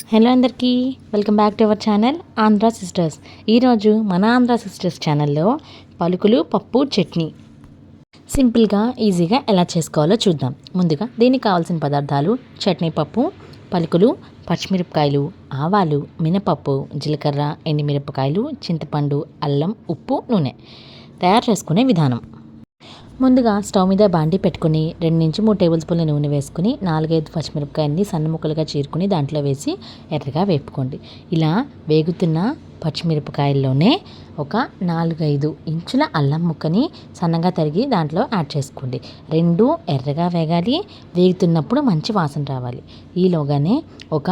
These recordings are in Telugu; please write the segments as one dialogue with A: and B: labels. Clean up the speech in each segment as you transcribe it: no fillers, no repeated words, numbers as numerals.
A: హలో అందరికీ, welcome back to our channel Andhra sisters. ఈరోజు మన ఆంధ్ర సిస్టర్స్ ఛానల్లో పలుకులు పప్పు చట్నీ సింపుల్గా ఈజీగా ఎలా చేసుకోవాలో చూద్దాం. ముందుగా దీనికి కావాల్సిన పదార్థాలు: చట్నీ పప్పు, పలుకులు, పచ్చిమిరపకాయలు, ఆవాలు, మినపప్పు, జీలకర్ర, ఎండుమిరపకాయలు, చింతపండు, అల్లం, ఉప్పు, నూనె. తయారు చేసుకునే విధానం: ముందుగా స్టవ్ మీద బాండి పెట్టుకుని 2-3 టేబుల్ స్పూన్ల నూనె వేసుకుని 4-5 పచ్చిమిరపకాయలని సన్న ముక్కలుగా చీరుకుని దాంట్లో వేసి ఎర్రగా వేపుకోండి. ఇలా వేగుతున్న పచ్చిమిరపకాయల్లోనే ఒక 4-5 ఇంచుల అల్లం ముక్కని సన్నగా తరిగి దాంట్లో యాడ్ చేసుకోండి. 2 ఎర్రగా వేగాలి, వేగుతున్నప్పుడు మంచి వాసన రావాలి. ఈలోగానే ఒక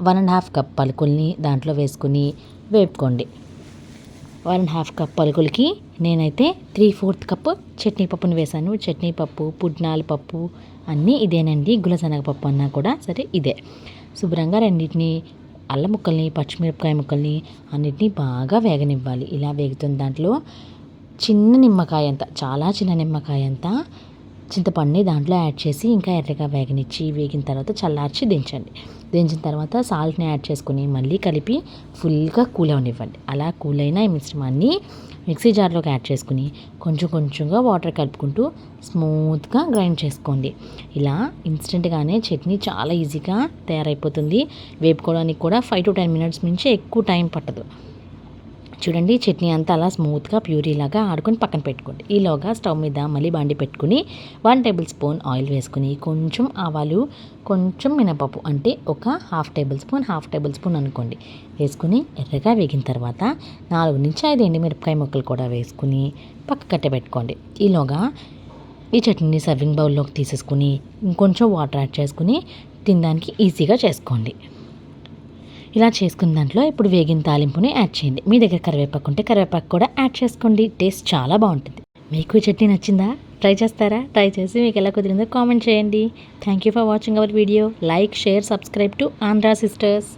A: 1.5 కప్ పలుకుల్ని దాంట్లో వేసుకుని వేపుకోండి. 1.5 కప్ పలుకులకి నేనైతే 3/4 కప్పు చట్నీ పప్పుని వేసాను. చట్నీ పప్పు, పుట్నాల పప్పు అన్నీ ఇదేనండి. గులశనగపప్పు అన్నా కూడా సరే ఇదే. శుభ్రంగా రెండింటిని, అల్లం ముక్కల్ని, పచ్చిమిరపకాయ ముక్కల్ని అన్నిటినీ బాగా వేగనివ్వాలి. ఇలా వేగుతున్న దాంట్లో చిన్న నిమ్మకాయ అంత, చాలా చిన్న నిమ్మకాయ అంత చింతపండుని దాంట్లో యాడ్ చేసి ఇంకా ఎర్రగా వేగనిచ్చి వేగిన తర్వాత చల్లార్చి దించండి. దించిన తర్వాత సాల్ట్ని యాడ్ చేసుకుని మళ్ళీ కలిపి ఫుల్గా కూల్ అవనివ్వండి. అలా కూల్ అయిన ఈ మిశ్రమాన్ని మిక్సీ జార్లోకి యాడ్ చేసుకుని కొంచెం కొంచెంగా వాటర్ కలుపుకుంటూ స్మూత్గా గ్రైండ్ చేసుకోండి. ఇలా ఇన్స్టెంట్గానే చట్నీ చాలా ఈజీగా తయారైపోతుంది. వేపుకోవడానికి కూడా 5 to 10 minutes నుంచి ఎక్కువ టైం పట్టదు. చూడండి, చట్నీ అంతా అలా స్మూత్గా ప్యూరీలాగా ఆడుకొని పక్కన పెట్టుకోండి. ఈలోగా స్టవ్ మీద మళ్ళీ బాండి పెట్టుకుని 1 టేబుల్ స్పూన్ ఆయిల్ వేసుకుని కొంచెం ఆవాలు, కొంచెం మినపప్పు అంటే ఒక హాఫ్ టేబుల్ స్పూన్ అనుకోండి వేసుకుని ఎర్రగా వేగిన తర్వాత 4-5 ఎండుమిరపకాయ ముక్కలు కూడా వేసుకుని పక్క కట్టబెట్టుకోండి. ఈలోగా ఈ చట్నీని సర్వింగ్ బౌల్లోకి తీసేసుకుని ఇంకొంచెం వాటర్ యాడ్ చేసుకుని తినడానికి ఈజీగా చేసుకోండి. ఇలా చేసుకున్న దాంట్లో ఇప్పుడు వేగిన తాలింపుని యాడ్ చేయండి. మీ దగ్గర కరివేపాకు ఉంటే కరివేపాకు కూడా యాడ్ చేసుకోండి. టేస్ట్ చాలా బాగుంటుంది. మీకు చట్నీ నచ్చిందా? ట్రై చేస్తారా? ట్రై చేసి మీకు ఎలా కుదిరిందో కామెంట్ చేయండి. Thank you for watching our video. Like, share, subscribe to Andhra sisters.